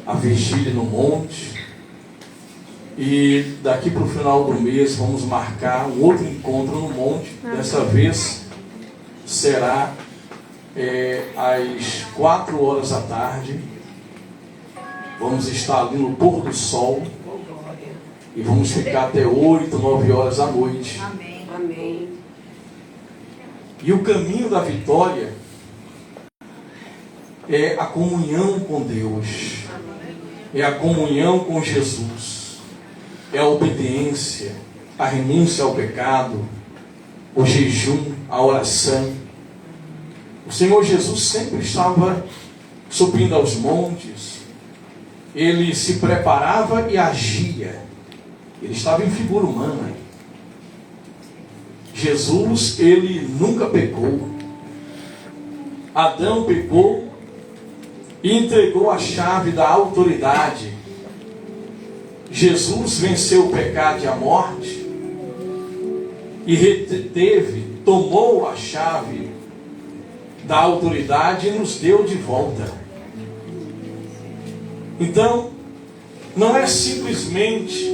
a vigília no monte. E daqui para o final do mês vamos marcar um outro encontro no monte. Dessa vez será às 4 horas da tarde. Vamos estar ali no pôr do sol. E vamos ficar até 8, 9 horas da noite. Amém. Amém. E o caminho da vitória é a comunhão com Deus. É a comunhão com Jesus. É a obediência, a renúncia ao pecado, o jejum, a oração. O Senhor Jesus sempre estava subindo aos montes. Ele se preparava e agia. Ele estava em figura humana. Jesus, ele nunca pecou. Adão pecou e entregou a chave da autoridade. Jesus venceu o pecado e a morte e tomou a chave da autoridade e nos deu de volta. Então, não é simplesmente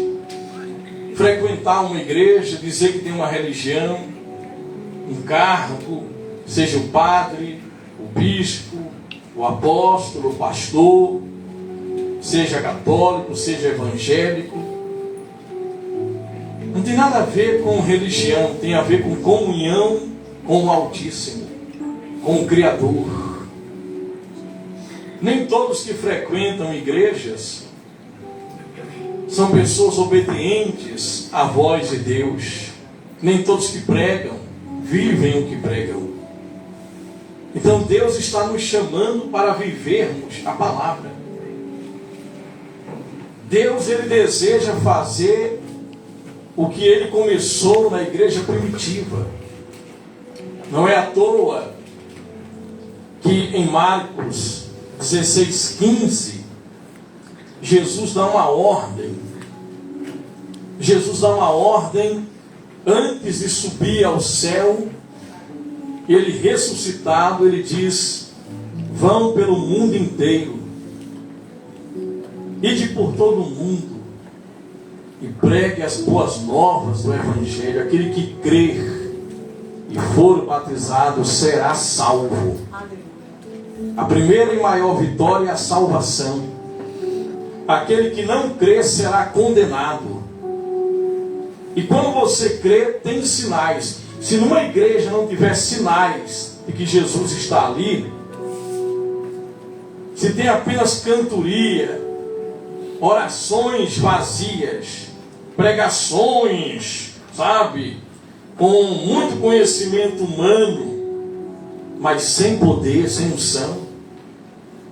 frequentar uma igreja, dizer que tem uma religião, um cargo, seja o padre, o bispo, o apóstolo, o pastor, seja católico, seja evangélico. Não tem nada a ver com religião, tem a ver com comunhão com o Altíssimo, com o Criador. Nem todos que frequentam igrejas são pessoas obedientes à voz de Deus. Nem todos que pregam vivem o que pregam. Então Deus está nos chamando para vivermos a palavra. Deus, ele deseja fazer o que ele começou na igreja primitiva. Não é à toa que em Marcos 16:15 Jesus dá uma ordem. Jesus dá uma ordem antes de subir ao céu. Ele ressuscitado, ele diz: vão pelo mundo inteiro, ide por todo o mundo e pregue as boas novas do Evangelho. Aquele que crer e for batizado será salvo. A primeira e maior vitória é a salvação. Aquele que não crê será condenado. E quando você crê, tem sinais. Se numa igreja não tiver sinais de que Jesus está ali, se tem apenas cantoria, orações vazias, pregações, sabe, com muito conhecimento humano, mas sem poder, sem unção,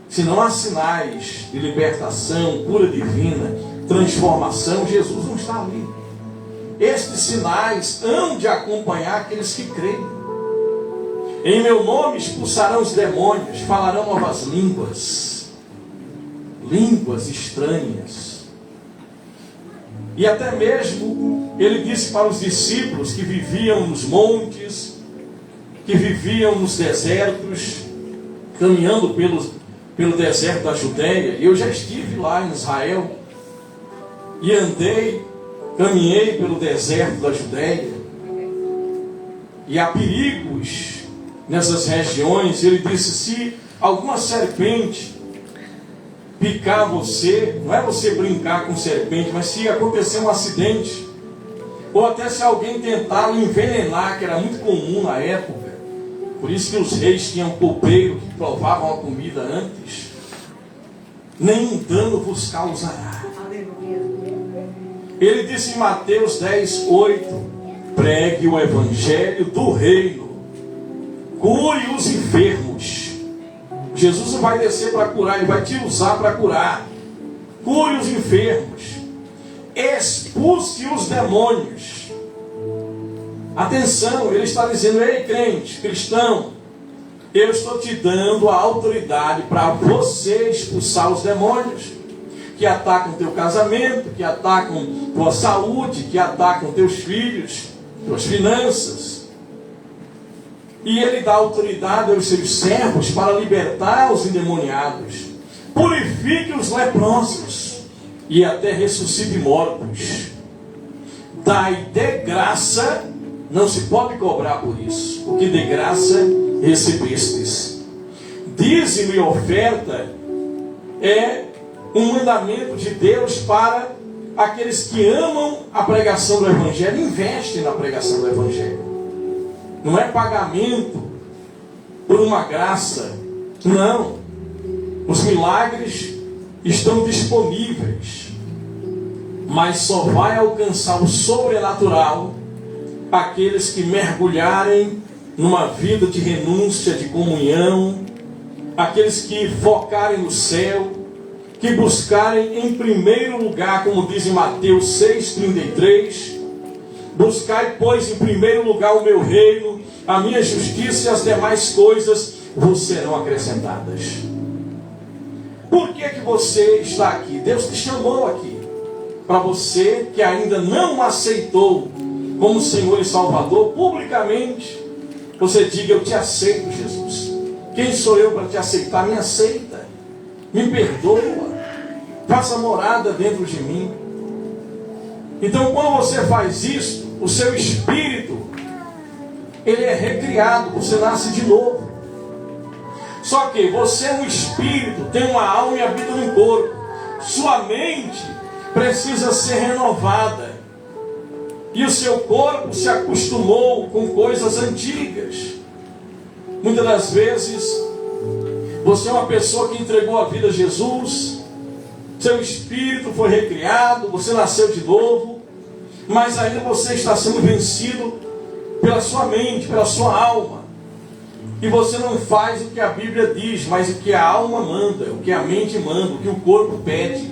se não há sinais de libertação, cura divina, transformação, Jesus não está ali. Estes sinais hão de acompanhar aqueles que creem. Em meu nome expulsarão os demônios, falarão novas línguas, línguas estranhas. E até mesmo ele disse para os discípulos que viviam nos montes, que viviam nos desertos, caminhando pelo deserto da Judéia. Eu já estive lá em Israel e caminhei pelo deserto da Judéia, e há perigos nessas regiões. Ele disse: se alguma serpente picar você, não é você brincar com serpente, mas se acontecer um acidente, ou até se alguém tentar envenenar, que era muito comum na época, por isso que os reis tinham copeiro que provavam a comida antes, nenhum dano vos causará. Ele disse em Mateus 10:8: pregue o evangelho do reino, cure os enfermos. Jesus não vai descer para curar, ele vai te usar para curar. Cure os enfermos, expulse os demônios. Atenção, ele está dizendo: ei, crente, cristão, eu estou te dando a autoridade para você expulsar os demônios que atacam teu casamento, que atacam tua saúde, que atacam teus filhos, tuas finanças. E ele dá autoridade aos seus servos para libertar os endemoniados, purifique os leprosos e até ressuscite mortos. Dai de graça, não se pode cobrar por isso. O que de graça recebestes. Dízimo e oferta é um mandamento de Deus para aqueles que amam a pregação do Evangelho, investem na pregação do Evangelho. Não é pagamento por uma graça. Não. Os milagres estão disponíveis. Mas só vai alcançar o sobrenatural aqueles que mergulharem numa vida de renúncia, de comunhão, aqueles que focarem no céu, que buscarem em primeiro lugar, como diz em Mateus 6,33, buscai, pois, em primeiro lugar o meu reino, a minha justiça e as demais coisas vos serão acrescentadas. Por que você está aqui? Deus te chamou aqui. Para você que ainda não aceitou como Senhor e Salvador, publicamente, você diga: eu te aceito, Jesus. Quem sou eu para te aceitar? Me aceita, me perdoa, faça morada dentro de mim. Então, quando você faz isso, o seu espírito, ele é recriado, você nasce de novo. Só que você é um espírito, tem uma alma e habita no corpo. Sua mente precisa ser renovada. E o seu corpo se acostumou com coisas antigas. Muitas das vezes, você é uma pessoa que entregou a vida a Jesus, seu espírito foi recriado, você nasceu de novo, mas ainda você está sendo vencido pela sua mente, pela sua alma. E você não faz o que a Bíblia diz, mas o que a alma manda, o que a mente manda, o que o corpo pede.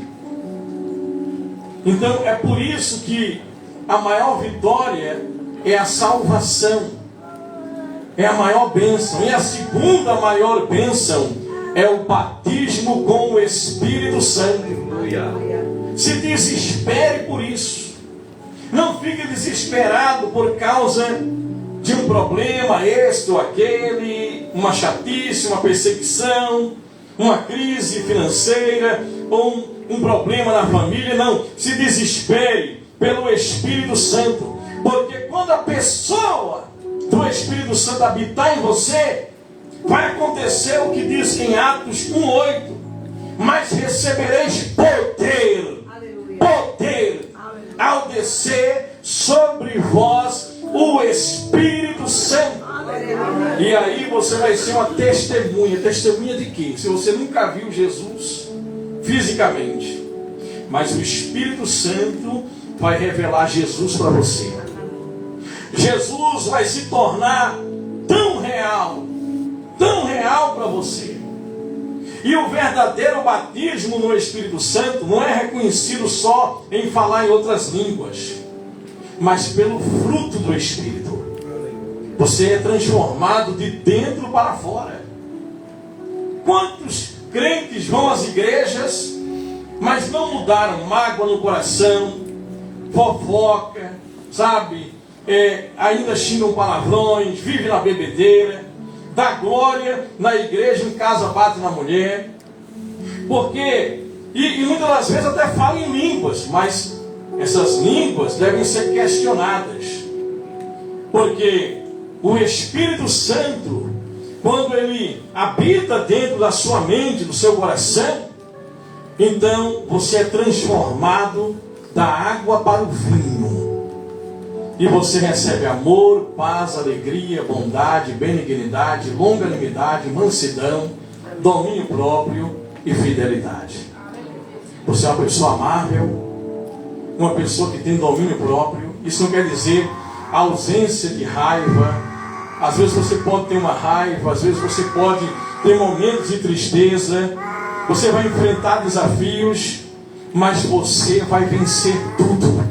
Então é por isso que a maior vitória é a salvação. É a maior bênção. E a segunda maior bênção é o batismo com o Espírito Santo. Se desespere por isso. Não fique desesperado por causa de um problema, este ou aquele, uma chatice, uma perseguição, uma crise financeira, ou um problema na família. Não, se desespere pelo Espírito Santo, porque quando a pessoa do Espírito Santo habitar em você, vai acontecer o que diz em Atos 1:8: mas recebereis poder, poder, ao descer sobre vós o Espírito Santo. E aí você vai ser uma testemunha. Testemunha de quê? Se você nunca viu Jesus fisicamente, mas o Espírito Santo vai revelar Jesus para você. Jesus vai se tornar tão real para você. E o verdadeiro batismo no Espírito Santo não é reconhecido só em falar em outras línguas, mas pelo fruto do Espírito. Você é transformado de dentro para fora. Quantos crentes vão às igrejas, mas não mudaram? Mágoa no coração, fofoca, sabe? Ainda xingam palavrões, vivem na bebedeira, dá glória na igreja, em casa bate na mulher. Porque, e muitas das vezes até falam em línguas, mas essas línguas devem ser questionadas. Porque o Espírito Santo, quando ele habita dentro da sua mente, do seu coração, então você é transformado da água para o vinho. E você recebe amor, paz, alegria, bondade, benignidade, longanimidade, mansidão, domínio próprio e fidelidade. Você é uma pessoa amável, uma pessoa que tem domínio próprio. Isso não quer dizer ausência de raiva. Às vezes você pode ter uma raiva, às vezes você pode ter momentos de tristeza, você vai enfrentar desafios, mas você vai vencer tudo.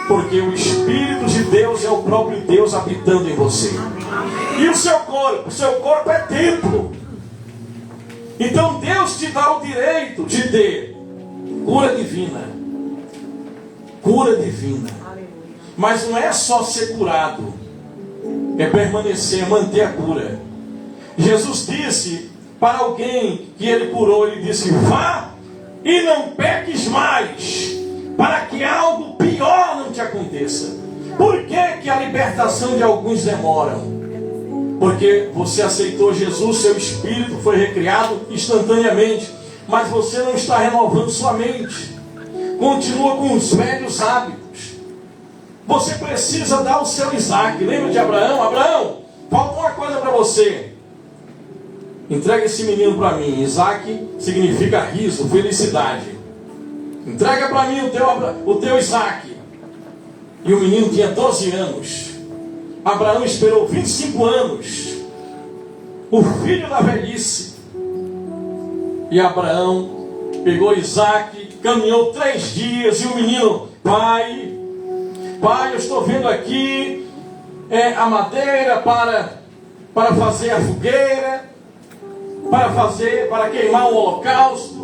Porque o Espírito de Deus é o próprio Deus habitando em você. E o seu corpo é templo. Então Deus te dá o direito de ter cura divina. Cura divina. Mas não é só ser curado, é permanecer, manter a cura. Jesus disse para alguém que ele curou, ele disse: vá e não peques mais, para que algo pior não te aconteça. Por que a libertação de alguns demora? Porque você aceitou Jesus, seu espírito foi recriado instantaneamente, mas você não está renovando sua mente, continua com os velhos hábitos. Você precisa dar o seu Isaac. Lembra de Abraão? Abraão, falta uma coisa para você. Entrega esse menino para mim. Isaac significa riso, felicidade. Entrega para mim o teu Isaac. E o menino tinha 12 anos. Abraão esperou 25 anos. O filho da velhice. E Abraão pegou Isaac, caminhou 3 dias. E o menino: pai, eu estou vendo aqui a madeira para fazer a fogueira, para queimar o holocausto.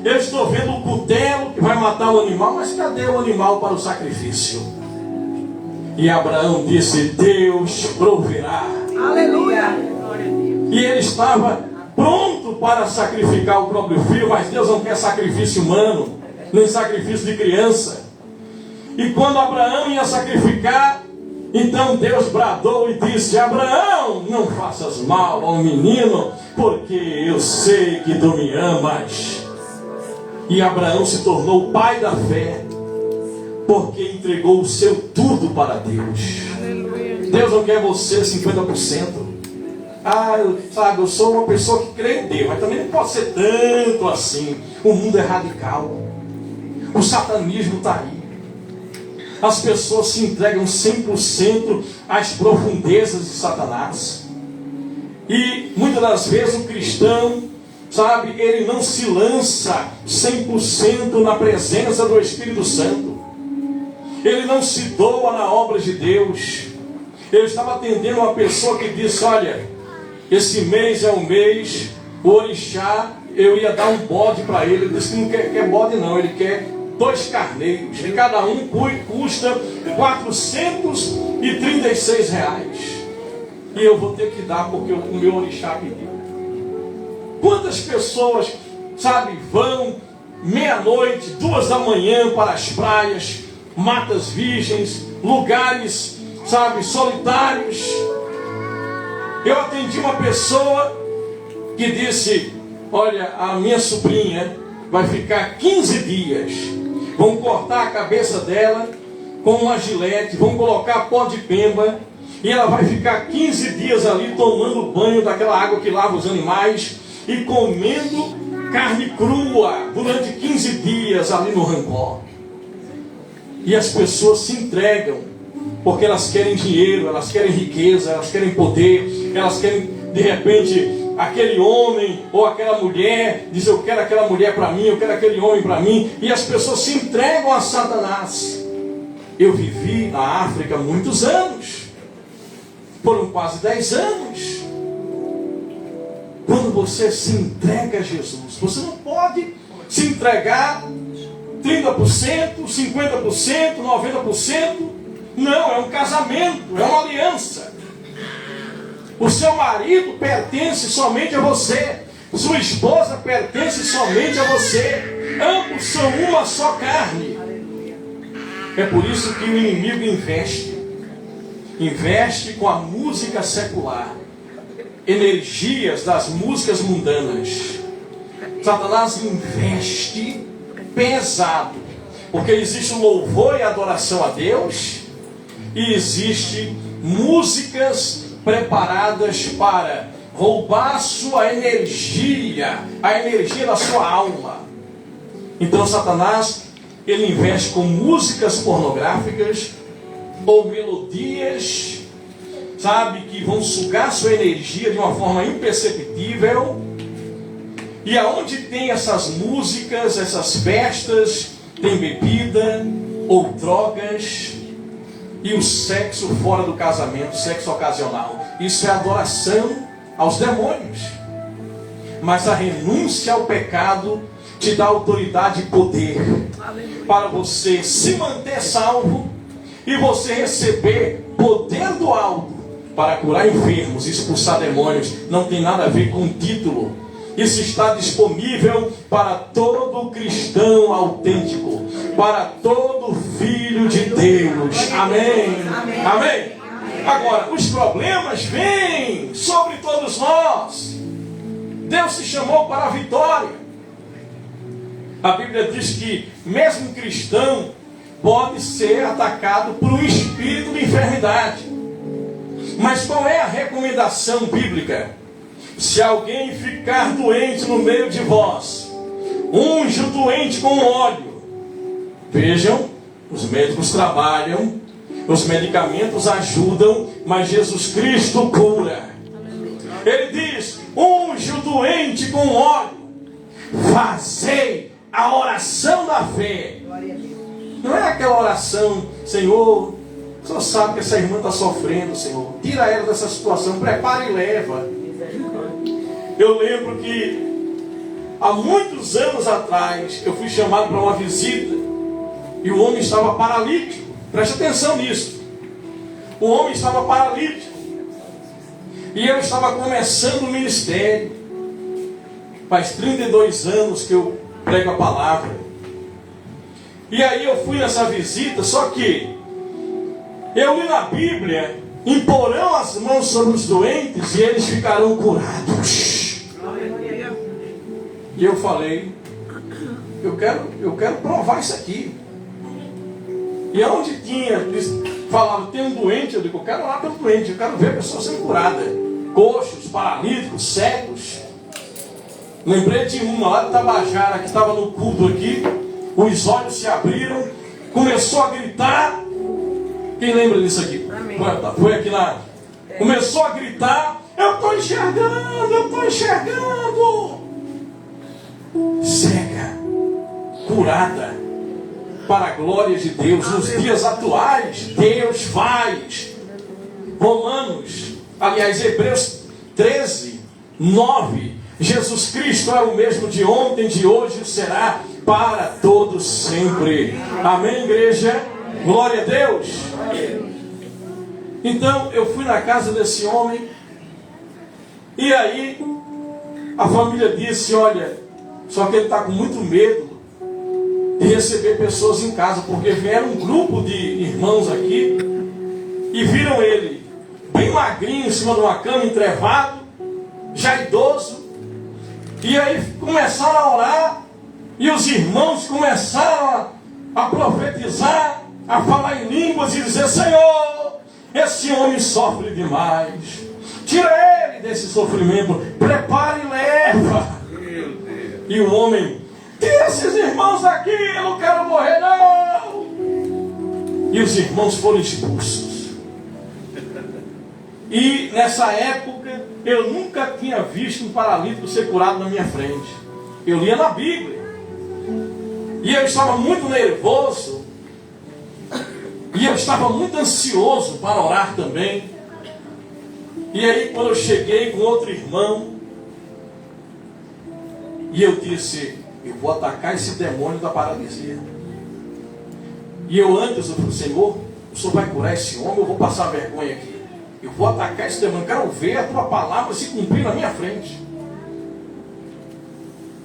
Eu estou vendo o cutelo que vai matar o animal, mas cadê o animal para o sacrifício? E Abraão disse: Deus proverá. Aleluia! E ele estava pronto para sacrificar o próprio filho, mas Deus não quer sacrifício humano, nem sacrifício de criança. E quando Abraão ia sacrificar, então Deus bradou e disse: Abraão, não faças mal ao menino, porque eu sei que tu me amas. E Abraão se tornou o pai da fé, porque entregou o seu tudo para Deus. Deus não quer você 50%. Eu sou uma pessoa que crê em Deus, mas também não pode ser tanto assim. O mundo é radical. O satanismo está aí. As pessoas se entregam 100% às profundezas de Satanás. E muitas das vezes o cristão, ele não se lança 100% na presença do Espírito Santo. Ele não se doa na obra de Deus. Eu estava atendendo uma pessoa que disse: olha, esse mês é um mês, o orixá, eu ia dar um bode para ele. Ele disse que não quer bode não, ele quer 2 carneiros, e cada um custa R$436. E eu vou ter que dar porque o meu orixá pediu. Quantas pessoas, vão meia-noite, 2 da manhã para as praias, matas virgens, lugares, solitários. Eu atendi uma pessoa que disse: olha, a minha sobrinha vai ficar 15 dias. Vão cortar a cabeça dela com uma gilete, vão colocar pó de pemba, e ela vai ficar 15 dias ali tomando banho daquela água que lava os animais e comendo carne crua durante 15 dias ali no Rancor. E as pessoas se entregam porque elas querem dinheiro, elas querem riqueza, elas querem poder, elas querem, de repente, aquele homem ou aquela mulher diz: eu quero aquela mulher para mim, eu quero aquele homem para mim. E as pessoas se entregam a Satanás. Eu vivi na África muitos anos, foram quase 10 anos. Quando você se entrega a Jesus, você não pode se entregar 30%, 50%, 90%. Não, é um casamento, é uma aliança. O seu marido pertence somente a você. Sua esposa pertence somente a você. Ambos são uma só carne. É por isso que o inimigo investe com a música secular, energias das músicas mundanas. Satanás investe pesado, porque existe o louvor e a adoração a Deus, e existe músicas preparadas para roubar a sua energia, a energia da sua alma. Então Satanás, ele investe com músicas pornográficas ou melodias, que vão sugar sua energia de uma forma imperceptível. E aonde tem essas músicas, essas festas, tem bebida ou drogas e o sexo fora do casamento, sexo ocasional. Isso é adoração aos demônios. Mas a renúncia ao pecado te dá autoridade e poder para você se manter salvo e você receber poder do alto para curar enfermos, expulsar demônios. Não tem nada a ver com título, Isso está disponível para todo cristão autêntico, para todo filho de Deus. Amém. Amém. Agora, os problemas vêm sobre todos nós. Deus se chamou para a vitória. A Bíblia diz que mesmo cristão pode ser atacado por um espírito de enfermidade. Mas qual é a recomendação bíblica? Se alguém ficar doente no meio de vós, unge o doente com óleo. Vejam, os médicos trabalham, os medicamentos ajudam, mas Jesus Cristo cura. Ele diz, unge o doente com óleo. Fazei a oração da fé. Não é aquela oração, Senhor, o Senhor sabe que essa irmã está sofrendo, Senhor. Tira ela dessa situação, prepara e leva. Eu lembro que há muitos anos atrás eu fui chamado para uma visita e o homem estava paralítico. Preste atenção nisso. O homem estava paralítico e eu estava começando o ministério. Faz 32 anos que eu prego a palavra. E aí eu fui nessa visita, só que eu li na Bíblia: imporão as mãos sobre os doentes e eles ficarão curados. E eu falei, eu quero provar isso aqui. E onde falava, tem um doente, eu digo, eu quero orar pelo doente, eu quero ver a pessoa sendo curada. Coxos, paralíticos, cegos. Lembrei de uma lá de Tabajara que estava no culto aqui, os olhos se abriram, começou a gritar. Quem lembra disso aqui? Foi aqui lá. Começou a gritar, eu estou enxergando. Cega, curada, para a glória de Deus. Nos dias atuais, Deus faz. Hebreus 13, 9. Jesus Cristo é o mesmo de ontem, de hoje e será para todos sempre. Amém, igreja? Glória a Deus. Então eu fui na casa desse homem e aí a família disse, olha, só que ele está com muito medo de receber pessoas em casa, porque vieram um grupo de irmãos aqui e viram ele bem magrinho, em cima de uma cama, entrevado, já idoso. E aí começaram a orar e os irmãos começaram a profetizar, a falar em línguas e dizer, Senhor, esse homem sofre demais, tira ele desse sofrimento, prepara e leva. E o homem, tira esses irmãos daqui, eu não quero morrer não. E os irmãos foram expulsos. E nessa época eu nunca tinha visto um paralítico ser curado na minha frente. Eu lia na Bíblia e eu estava muito nervoso e eu estava muito ansioso para orar também. E aí quando eu cheguei com outro irmão, e eu disse, eu vou atacar esse demônio da paralisia. E eu antes, eu falei, Senhor, o Senhor vai curar esse homem, eu vou passar vergonha aqui. Eu vou atacar esse demônio, quero ver a tua palavra se cumprir na minha frente.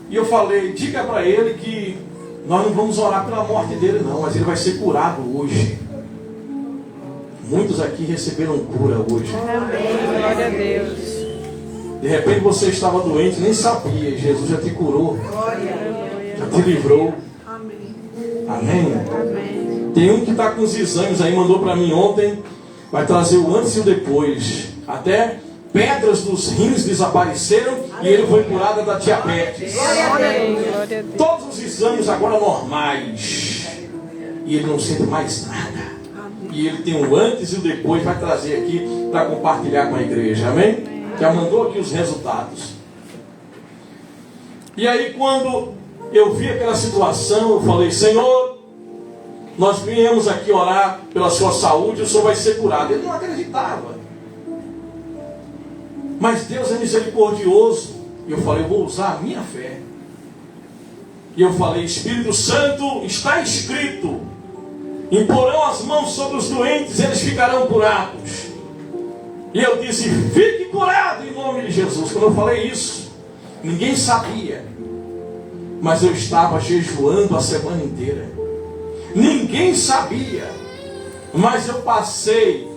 E eu falei, diga para ele que nós não vamos orar pela morte dele não, mas ele vai ser curado hoje. Muitos aqui receberam cura hoje. Amém, glória a Deus. De repente você estava doente, nem sabia, Jesus já te curou, já te livrou. Amém? Tem um que está com os exames aí, mandou para mim ontem, vai trazer o antes e o depois. Até pedras dos rins desapareceram e ele foi curado da diabetes. Todos os exames agora normais. E ele não sente mais nada. E ele tem o antes e o depois, vai trazer aqui para compartilhar com a igreja. Amém? Já mandou aqui os resultados. E aí quando eu vi aquela situação, eu falei, Senhor, nós viemos aqui orar pela sua saúde, o Senhor vai ser curado. Ele não acreditava. Mas Deus é misericordioso. E eu falei, eu vou usar a minha fé. E eu falei, Espírito Santo, está escrito, imporão as mãos sobre os doentes, eles ficarão curados. E eu disse, fique curado em nome de Jesus. Quando eu falei isso, Ninguém sabia. Mas eu estava jejuando a semana inteira. Ninguém sabia. Mas eu passei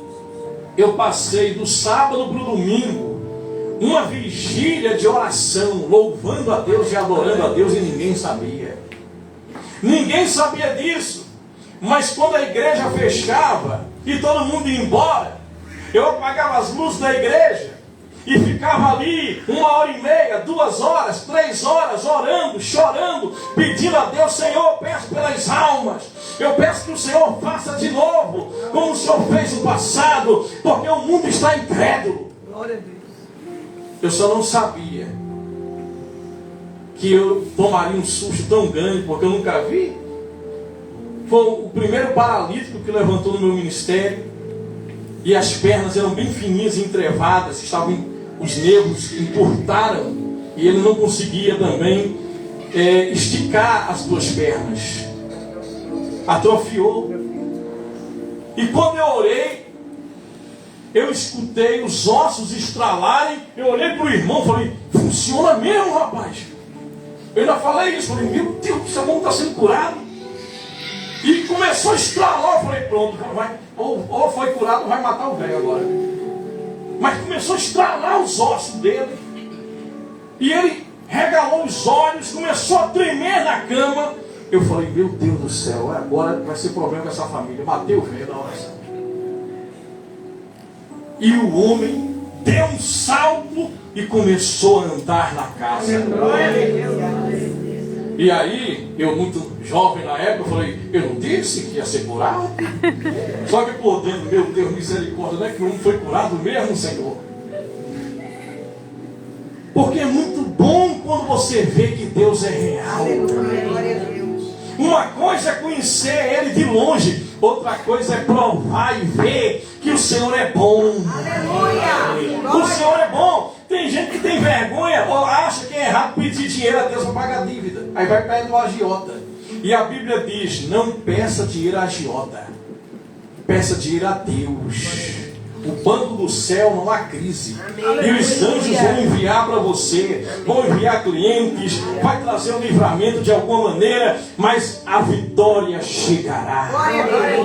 do sábado para o domingo uma vigília de oração, louvando a Deus e adorando a Deus, e ninguém sabia. Ninguém sabia disso. Mas quando a igreja fechava e todo mundo ia embora, eu apagava as luzes da igreja e ficava ali 1h30, 2 horas, 3 horas, orando, chorando, pedindo a Deus: Senhor, peço pelas almas, eu peço que o Senhor faça de novo, como o Senhor fez no passado, porque o mundo está incrédulo. Glória a Deus. Eu só não sabia que eu tomaria um susto tão grande, porque eu nunca vi. Foi o primeiro paralítico que levantou no meu ministério, e as pernas eram bem fininhas e entrevadas, os nervos encurtaram, e ele não conseguia também esticar as duas pernas. Atrofiou. E quando eu orei, eu escutei os ossos estralarem. Eu olhei para o irmão e falei: funciona mesmo, rapaz. Eu ainda falei isso, falei: meu Deus, esse irmão está sendo curado. E começou a estralar. Eu falei: pronto, ou foi curado ou vai matar o velho agora. Mas começou a estralar os ossos dele. E ele regalou os olhos, começou a tremer na cama. Eu falei: meu Deus do céu, agora vai ser problema com essa família. Matei o velho na oração. E o homem deu um salto e começou a andar na casa. E aí, eu muito jovem na época, eu falei: eu não disse que ia ser curado? Só que por dentro, meu Deus, misericórdia, não é que o homem foi curado mesmo, Senhor? Porque é muito bom quando você vê que Deus é real. Uma coisa é conhecer Ele de longe, outra coisa é provar e ver que o Senhor é bom. Aleluia! O Senhor é bom. Tem gente que tem vergonha ou acha que é errado pedir dinheiro a Deus para pagar dívida. Aí vai perto do agiota. E a Bíblia diz: não peça dinheiro a agiota, peça dinheiro a Deus. O banco do céu não há crise. E os anjos vão enviar para você, vão enviar clientes, vai trazer um livramento de alguma maneira, mas a vitória chegará.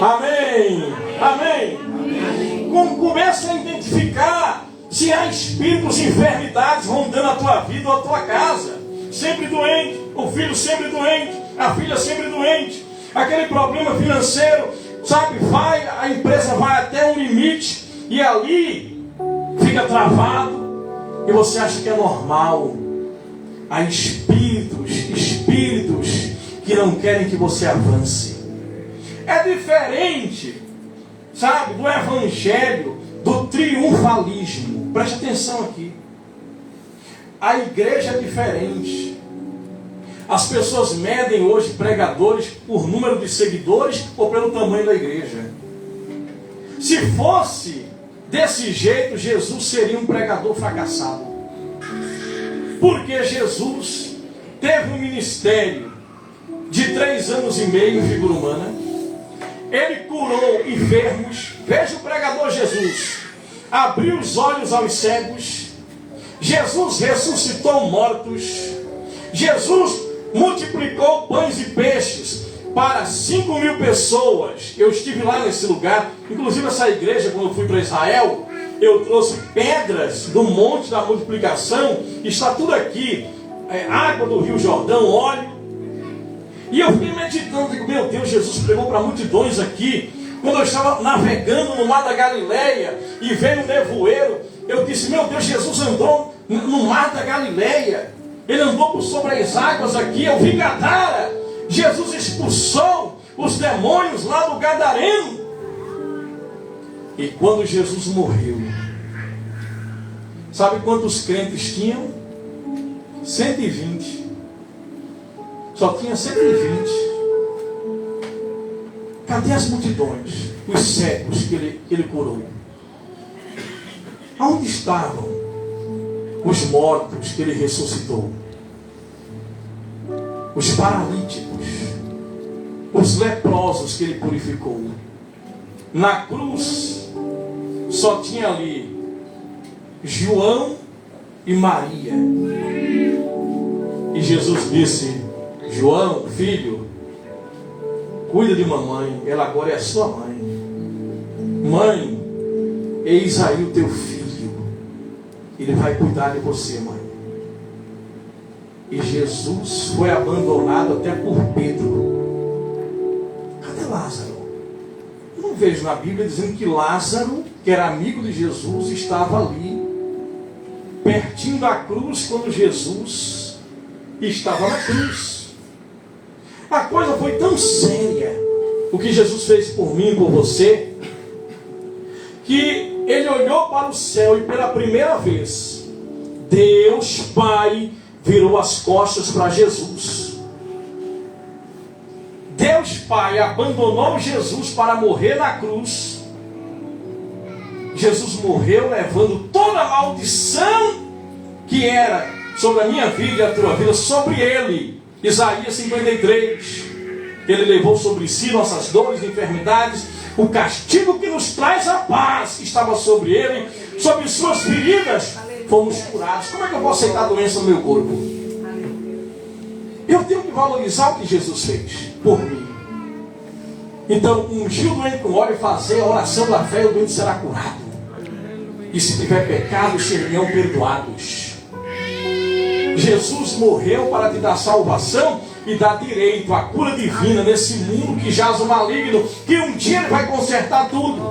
Amém. Amém. Começa a identificar se há espíritos e enfermidades rondando a tua vida ou a tua casa. Sempre doente, o filho sempre doente, a filha sempre doente. Aquele problema financeiro, sabe, a empresa vai até um limite e ali fica travado e você acha que é normal. Há espíritos que não querem que você avance. É diferente, sabe, do evangelho, do triunfalismo. Preste atenção aqui. A igreja é diferente. As pessoas medem hoje pregadores por número de seguidores ou pelo tamanho da igreja. Se fosse desse jeito, Jesus seria um pregador fracassado. Porque Jesus teve um ministério de 3 anos e meio em figura humana. Ele curou enfermos. Veja o pregador Jesus. Abriu os olhos aos cegos. Jesus ressuscitou mortos. Jesus multiplicou pães e peixes para 5.000 pessoas. Eu estive lá nesse lugar. Inclusive essa igreja, quando eu fui para Israel, eu trouxe pedras do monte da multiplicação. Está tudo aqui. Água do Rio Jordão, óleo. E eu fiquei meditando, digo: meu Deus, Jesus pregou para multidões aqui. Quando eu estava navegando no mar da Galileia e veio um nevoeiro, eu disse: meu Deus, Jesus andou no mar da Galileia. Ele andou por sobre as águas aqui. Eu vi Gadara. Jesus expulsou os demônios lá do Gadareno. E quando Jesus morreu, sabe quantos crentes tinham? 120. Só tinha 120. Cadê as multidões? Os cegos que ele curou? Aonde estavam os mortos que ele ressuscitou? Os paralíticos, os leprosos que ele purificou. Na cruz só tinha ali João e Maria. E Jesus disse: João, filho, cuida de mamãe, ela agora é a sua mãe. Mãe, eis aí o teu filho, ele vai cuidar de você, mãe. E Jesus foi abandonado até por Pedro. Cadê Lázaro? Eu não vejo na Bíblia dizendo que Lázaro, que era amigo de Jesus, estava ali, pertinho da cruz, quando Jesus estava na cruz. A coisa foi tão séria, o que Jesus fez por mim e por você, que ele olhou para o céu e pela primeira vez, Deus Pai virou as costas para Jesus. Deus Pai abandonou Jesus para morrer na cruz. Jesus morreu levando toda a maldição que era sobre a minha vida e a tua vida, sobre ele. Isaías 53. Ele levou sobre si nossas dores e enfermidades. O castigo que nos traz a paz estava sobre ele. Sobre suas feridas fomos curados. Como é que eu vou aceitar a doença no meu corpo? Eu tenho que valorizar o que Jesus fez por mim. Então, ungir o doente com óleo e fazer a oração da fé, o doente será curado. E se tiver pecado, serão perdoados. Jesus morreu para te dar salvação e dar direito à cura divina nesse mundo que jaz o maligno, que um dia ele vai consertar tudo.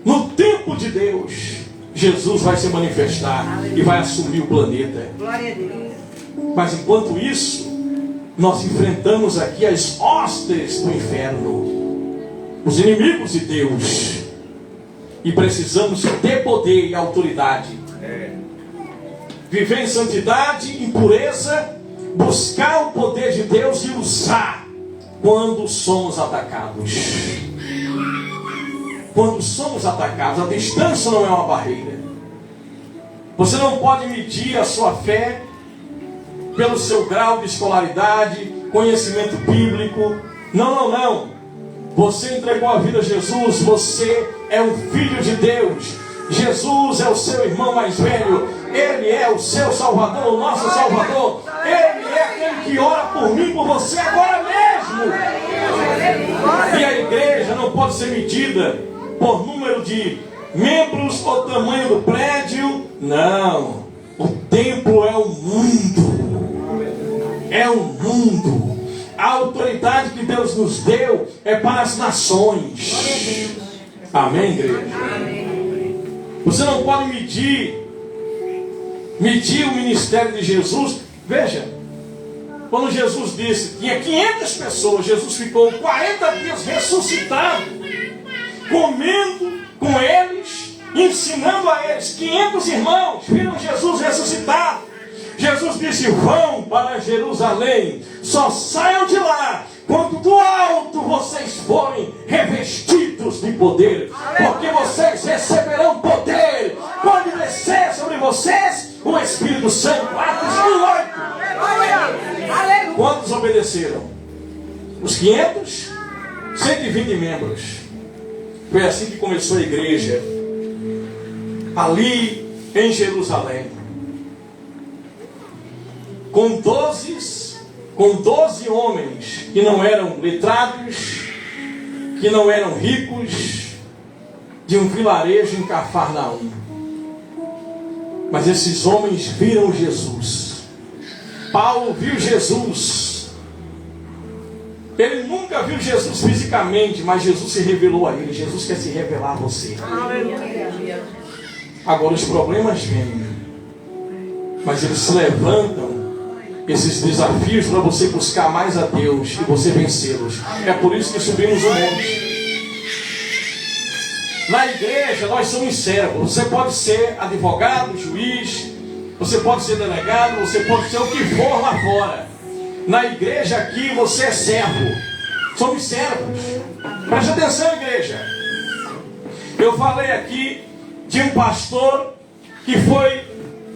No tempo de Deus, Jesus vai se manifestar e vai assumir o planeta. Mas enquanto isso, nós enfrentamos aqui as hostes do inferno, os inimigos de Deus, e precisamos ter poder e autoridade. Viver em santidade, em pureza, buscar o poder de Deus e usar quando somos atacados. Quando somos atacados, a distância não é uma barreira. Você não pode medir a sua fé pelo seu grau de escolaridade, conhecimento bíblico. Não. Você entregou a vida a Jesus, você é um filho de Deus. Jesus é o seu irmão mais velho. Ele é o seu Salvador, o nosso Salvador. Ele é aquele que ora por mim, por você agora mesmo. E a igreja não pode ser medida por número de membros ou tamanho do prédio. Não. O templo é o mundo. É o mundo. A autoridade que Deus nos deu é para as nações. Amém, igreja? Você não pode medir o ministério de Jesus. Veja, quando Jesus disse que tinha 500 pessoas, Jesus ficou 40 dias ressuscitado, comendo com eles, ensinando a eles. 500 irmãos viram Jesus ressuscitado. Jesus disse: vão para Jerusalém, só saiam de lá quando do alto vocês forem revestidos de poder, porque vocês receberão poder quando descer sobre vocês o Espírito Santo. Atos 1:8. Quantos obedeceram? Os 500? 120 membros. Foi assim que começou a igreja, ali em Jerusalém, com 12 homens que não eram letrados, que não eram ricos, de um vilarejo em Cafarnaum. Mas esses homens viram Jesus. Paulo viu Jesus. Ele nunca viu Jesus fisicamente, mas Jesus se revelou a ele. Jesus quer se revelar a você. Agora os problemas vêm, mas eles se levantam, esses desafios, para você buscar mais a Deus e você vencê-los. É por isso que subimos o monte. Na igreja nós somos servos. Você pode ser advogado, juiz, você pode ser delegado, você pode ser o que for lá fora. Na igreja aqui você é servo. Somos servos. Preste atenção, igreja. Eu falei aqui de um pastor que foi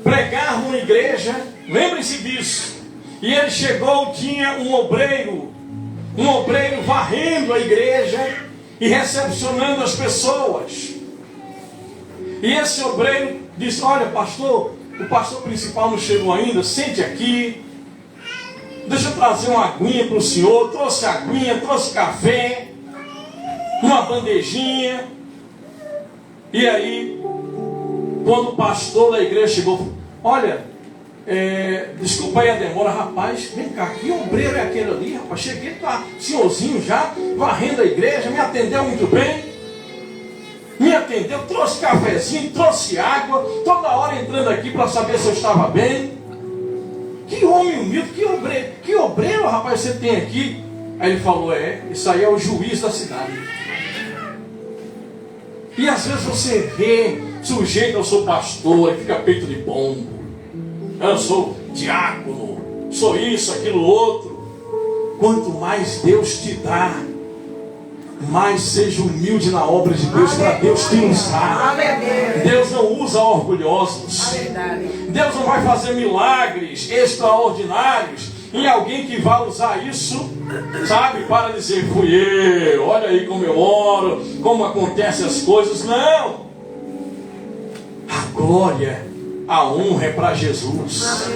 pregar numa igreja. Lembrem-se disso. E ele chegou, tinha um obreiro varrendo a igreja e recepcionando as pessoas. E esse obreiro disse: olha, pastor, o pastor principal não chegou ainda, sente aqui. deixa eu trazer uma aguinha para o senhor. Trouxe aguinha, trouxe café, uma bandejinha. E aí, quando o pastor da igreja chegou, olha, desculpa aí a demora, rapaz, vem cá, que obreiro é aquele ali, rapaz? Cheguei, tá senhorzinho já, varrendo a igreja, me atendeu muito bem. Me atendeu, trouxe cafezinho, trouxe água, toda hora entrando aqui para saber se eu estava bem. Que homem humilde, que obreiro, rapaz, você tem aqui? Aí ele falou, isso aí é o juiz da cidade. E às vezes você vê sujeito, eu sou pastor, e fica peito de pombo. Eu sou diácono, sou isso, aquilo, outro. Quanto mais Deus te dá, mais seja humilde na obra de Deus, para Deus te usar. Deus não usa orgulhosos. Deus não vai fazer milagres extraordinários em alguém que vai usar isso, sabe, para dizer, fui eu, olha aí como eu oro, como acontecem as coisas. Não! A glória, a honra é para Jesus.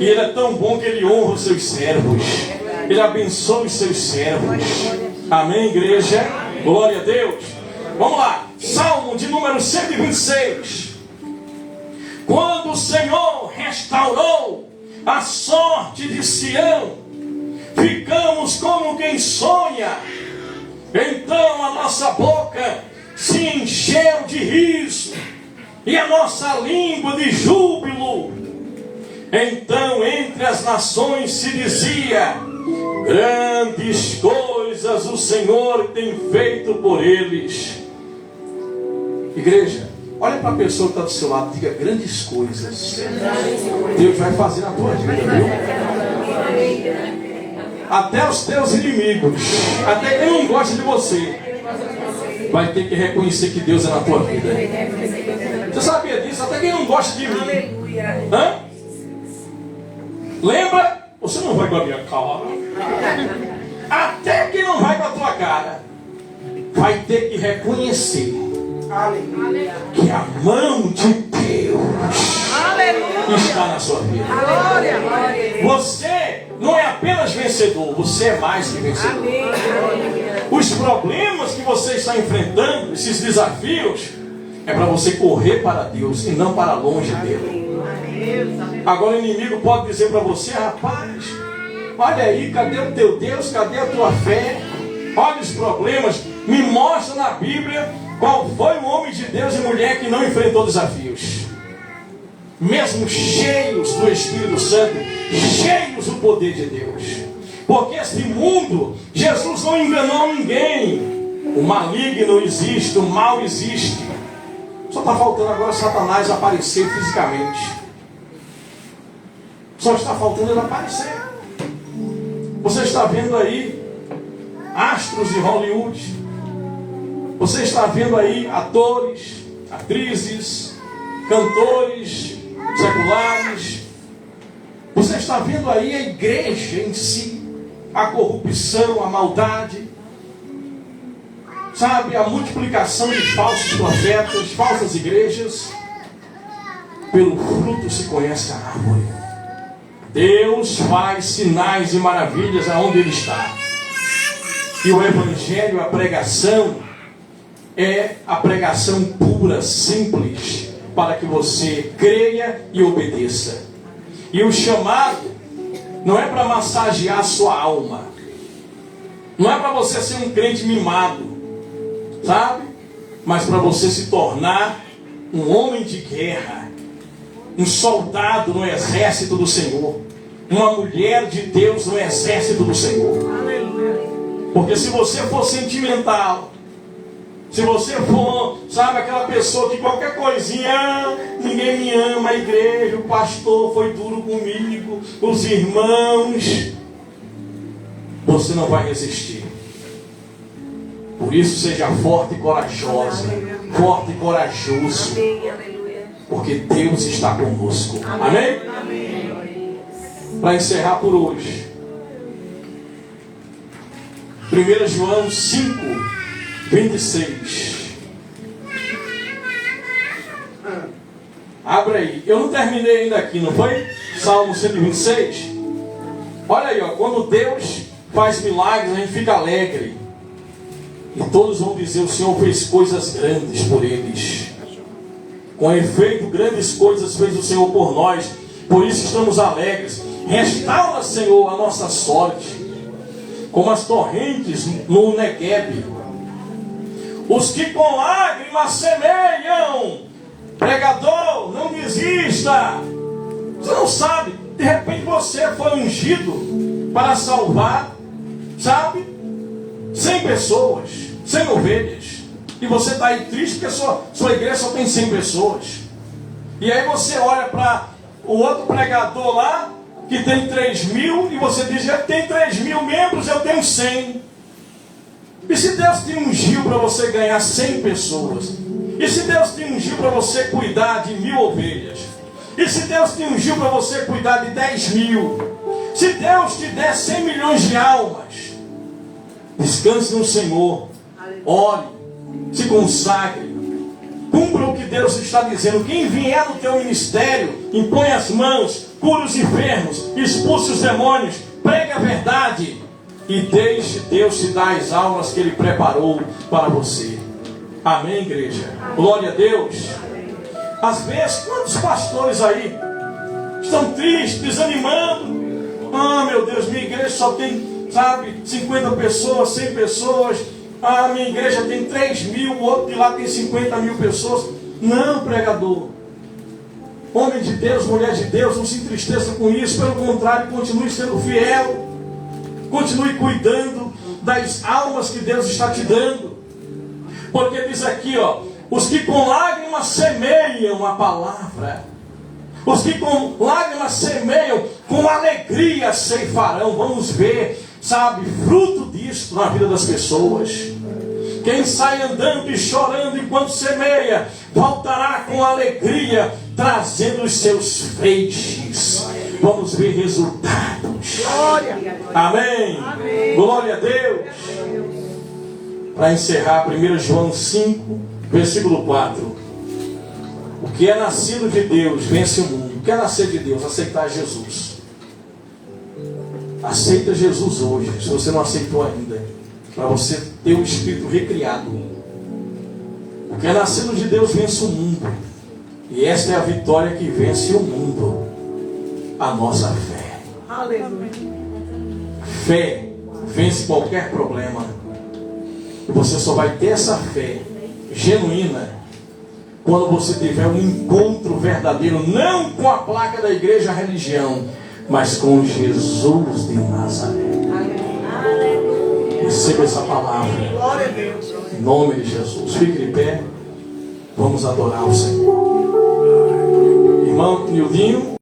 E Ele é tão bom que Ele honra os seus servos. Ele abençoa os seus servos. Amém, igreja? Glória a Deus. Vamos lá. Salmo de número 126. Quando o Senhor restaurou a sorte de Sião, ficamos como quem sonha. Então a nossa boca se encheu de riso e a nossa língua de júbilo. Então entre as nações se dizia: grandes coisas o Senhor tem feito por eles. Igreja, olha para a pessoa que está do seu lado e diga: grandes coisas Deus vai fazer na tua vida, viu? Até os teus inimigos, até quem não gosta de você, vai ter que reconhecer que Deus é na tua vida. Você sabia disso? Até quem não gosta de mim. Hã? Lembra? Você não vai com a minha cara. Até quem não vai com a tua cara vai ter que reconhecer que a mão de Deus está na sua vida. Você não é apenas vencedor, você é mais que vencedor. Os problemas que você está enfrentando, esses desafios, é para você correr para Deus e não para longe dele. Agora o inimigo pode dizer para você: rapaz, olha aí, cadê o teu Deus? Cadê a tua fé? Olha os problemas. Me mostra na Bíblia qual foi o homem de Deus e mulher que não enfrentou desafios, mesmo cheios do Espírito Santo, cheios do poder de Deus. Porque este mundo, Jesus não enganou ninguém. O maligno existe, o mal existe. Só está faltando agora Satanás aparecer fisicamente. Só está faltando ele aparecer. Você está vendo aí astros de Hollywood. Você está vendo aí atores, atrizes, cantores seculares. Você está vendo aí a igreja em si, a corrupção, a maldade. Sabe, a multiplicação de falsos profetas, falsas igrejas. Pelo fruto se conhece a árvore. Deus faz sinais e maravilhas aonde Ele está. E o Evangelho, a pregação, é a pregação pura, simples, para que você creia e obedeça. E o chamado não é para massagear a sua alma. Não é para você ser um crente mimado, sabe? Mas para você se tornar um homem de guerra, um soldado no exército do Senhor, uma mulher de Deus no exército do Senhor. Porque se você for sentimental, se você for, sabe, aquela pessoa que qualquer coisinha, ninguém me ama, a igreja, o pastor foi duro comigo, os irmãos, você não vai resistir. Por isso seja forte e corajosa, forte e corajoso, porque Deus está conosco. Amém? Para encerrar por hoje, 1 João 5, 26. Abre aí. Eu não terminei ainda aqui, não foi? Salmo 126. Olha aí, ó, quando Deus faz milagres, a gente fica alegre. E todos vão dizer: o Senhor fez coisas grandes por eles. Com efeito, grandes coisas fez o Senhor por nós. Por isso estamos alegres. Restaura, Senhor, a nossa sorte, como as torrentes no Negueb. Os que com lágrimas semeiam. Pregador, não desista. Você não sabe, de repente você foi ungido para salvar, sabe, 100 pessoas, 100 ovelhas. E você está aí triste porque sua igreja só tem 100 pessoas. E aí você olha para o outro pregador lá, que tem 3.000, e você diz: ele tem 3.000 membros, eu tenho 100. E se Deus te ungiu para você ganhar 100 pessoas? E se Deus te ungiu para você cuidar de 1.000 ovelhas? E se Deus te ungiu para você cuidar de 10.000? Se Deus te der 100 milhões de almas, descanse no Senhor. Ore, se consagre, cumpra o que Deus está dizendo. Quem vier no teu ministério, impõe as mãos, cura os enfermos, expulse os demônios, pregue a verdade e deixe Deus te dar as almas que Ele preparou para você. Amém, igreja? Glória a Deus. Às vezes, quantos pastores aí estão tristes, desanimando? Ah, meu Deus, minha igreja só tem, 50 pessoas, 100 pessoas. Ah, minha igreja tem 3.000, o outro de lá tem 50.000 pessoas. Não, pregador. Homem de Deus, mulher de Deus, não se entristeça com isso. Pelo contrário, continue sendo fiel. Continue cuidando das almas que Deus está te dando. Porque diz aqui, ó, os que com lágrimas semeiam a palavra. Os que com lágrimas semeiam, com alegria ceifarão. Vamos ver, fruto disso na vida das pessoas. Quem sai andando e chorando enquanto semeia, voltará com alegria, trazendo os seus feixes. Vamos ver resultados. Glória. Amém. Amém. Glória a Deus. Para encerrar, 1 João 5, versículo 4. O que é nascido de Deus vence o mundo. O que é nascer de Deus? Aceitar Jesus. Aceita Jesus hoje, se você não aceitou ainda, para você ter o espírito recriado. O que é nascido de Deus vence o mundo. E esta é a vitória que vence o mundo: a nossa fé. Aleluia. Fé vence qualquer problema. E você só vai ter essa fé genuína quando você tiver um encontro verdadeiro, não com a placa da igreja, a religião, mas com Jesus de Nazaré. Receba essa palavra. Glória a Deus. Em nome de Jesus. Fique de pé. Vamos adorar o Senhor. Irmão Nildinho.